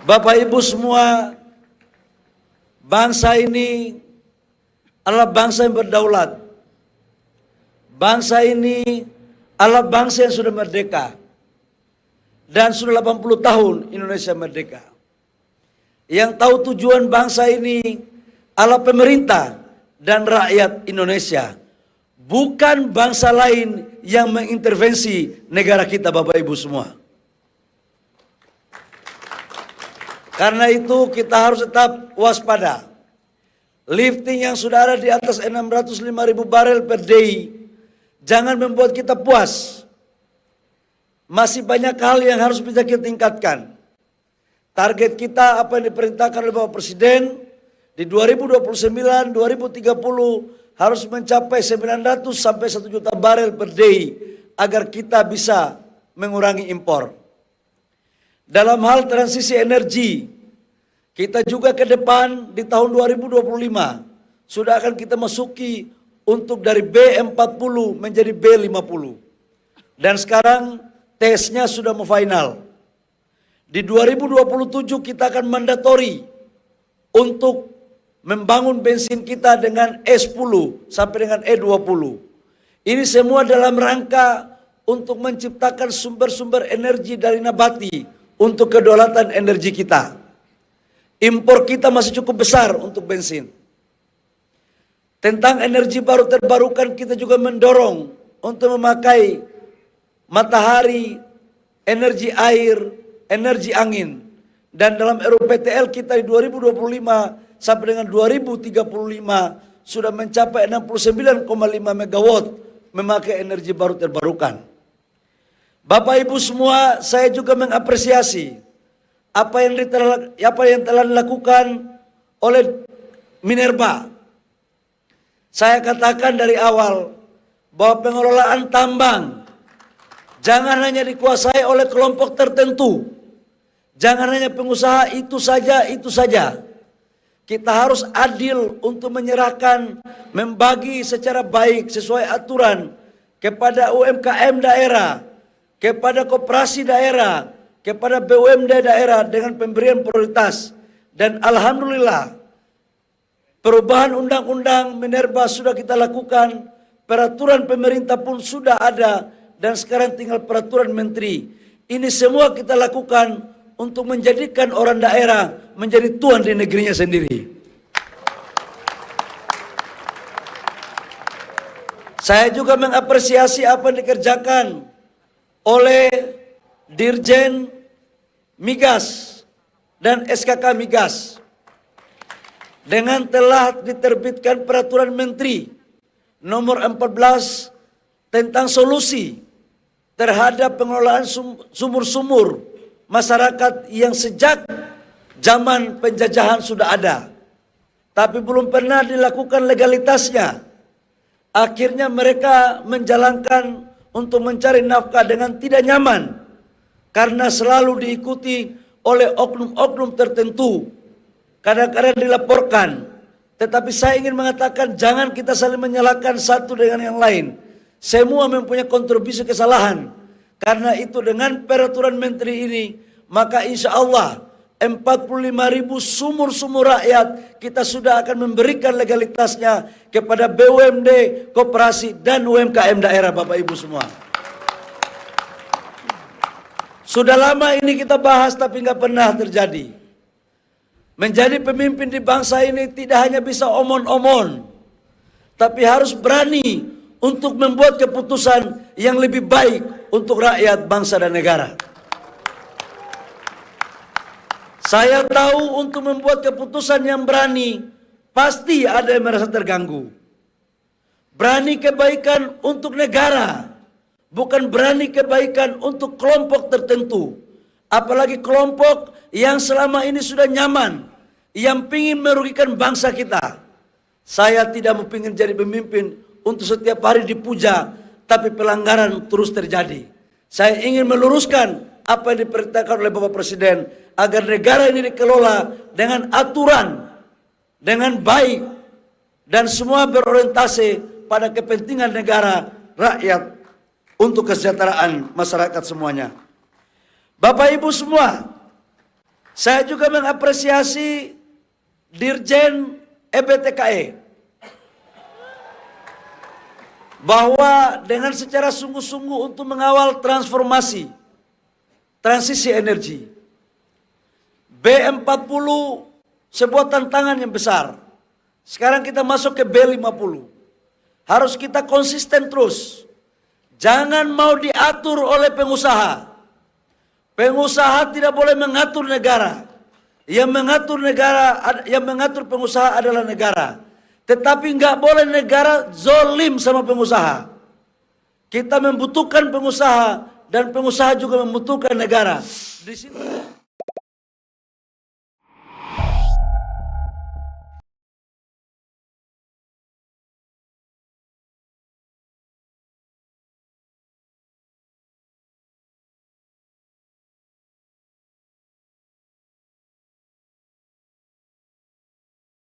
Bapak Ibu semua, bangsa ini adalah bangsa yang berdaulat. Bangsa ini adalah bangsa yang sudah merdeka. Dan sudah 80 tahun Indonesia merdeka. Yang tahu tujuan bangsa ini adalah pemerintah dan rakyat Indonesia. Bukan bangsa lain yang mengintervensi negara kita, Bapak Ibu semua. Karena itu kita harus tetap waspada. Lifting yang sudah ada di atas 605.000 barel per day jangan membuat kita puas. Masih banyak hal yang harus bisa kita tingkatkan. Target kita apa yang diperintahkan oleh Bapak Presiden di 2029, 2030 harus mencapai 900 sampai 1 juta barel per day agar kita bisa mengurangi impor. Dalam hal transisi energi, kita juga ke depan di tahun 2025 sudah akan kita masuki untuk dari B40 menjadi B50. Dan sekarang tesnya sudah mau final. Di 2027 kita akan mandatori untuk membangun bensin kita dengan E10 sampai dengan E20. Ini semua dalam rangka untuk menciptakan sumber-sumber energi dari nabati untuk kedaulatan energi kita. Impor kita masih cukup besar untuk bensin. Tentang energi baru terbarukan kita juga mendorong untuk memakai matahari, energi air, energi angin. Dan dalam RUPTL kita di 2025 sampai dengan 2035 sudah mencapai 69,5 megawatt memakai energi baru terbarukan. Bapak Ibu semua, saya juga mengapresiasi apa yang telah dilakukan oleh Minerba. Saya katakan dari awal bahwa pengelolaan tambang jangan hanya dikuasai oleh kelompok tertentu. Jangan hanya pengusaha itu saja. Kita harus adil untuk menyerahkan, membagi secara baik sesuai aturan kepada UMKM daerah, kepada koperasi daerah, kepada BUMD daerah dengan pemberian prioritas. Dan alhamdulillah, perubahan undang-undang Minerba sudah kita lakukan, peraturan pemerintah pun sudah ada, dan sekarang tinggal peraturan menteri. Ini semua kita lakukan untuk menjadikan orang daerah menjadi tuan di negerinya sendiri. Saya juga mengapresiasi apa yang dikerjakan oleh Dirjen Migas dan SKK Migas dengan telah diterbitkan peraturan menteri nomor 14 tentang solusi terhadap pengelolaan sumur-sumur masyarakat yang sejak zaman penjajahan sudah ada, tapi belum pernah dilakukan legalitasnya. Akhirnya mereka menjalankan untuk mencari nafkah dengan tidak nyaman karena selalu diikuti oleh oknum-oknum tertentu. Kadang-kadang dilaporkan. Tetapi saya ingin mengatakan jangan kita saling menyalahkan satu dengan yang lain. Semua mempunyai kontribusi kesalahan. Karena itu dengan peraturan menteri ini, maka insya Allah 45.000 sumur-sumur rakyat kita sudah akan memberikan legalitasnya kepada BUMD, koperasi, dan UMKM daerah, Bapak Ibu semua. Sudah lama ini kita bahas tapi nggak pernah terjadi. Menjadi pemimpin di bangsa ini tidak hanya bisa omon-omon, tapi harus berani untuk membuat keputusan yang lebih baik untuk rakyat, bangsa, dan negara. Saya tahu untuk membuat keputusan yang berani, pasti ada yang merasa terganggu. Berani kebaikan untuk negara, bukan berani kebaikan untuk kelompok tertentu. Apalagi kelompok yang selama ini sudah nyaman, yang ingin merugikan bangsa kita. Saya tidak mau ingin jadi pemimpin untuk setiap hari dipuja, tapi pelanggaran terus terjadi. Saya ingin meluruskan apa yang diperintahkan oleh Bapak Presiden, agar negara ini dikelola dengan aturan, dengan baik, dan semua berorientasi pada kepentingan negara, rakyat, untuk kesejahteraan masyarakat semuanya. Bapak Ibu semua, Saya juga mengapresiasi Dirjen EBTKE bahwa dengan secara sungguh-sungguh untuk mengawal transformasi, transisi energi. B40 sebuah tantangan yang besar. Sekarang kita masuk ke B50. Harus kita konsisten terus. Jangan mau diatur oleh pengusaha. Pengusaha tidak boleh mengatur negara. Yang mengatur pengusaha adalah negara. Tetapi nggak boleh negara zolim sama pengusaha. Kita membutuhkan pengusaha dan pengusaha juga membutuhkan negara. Di situ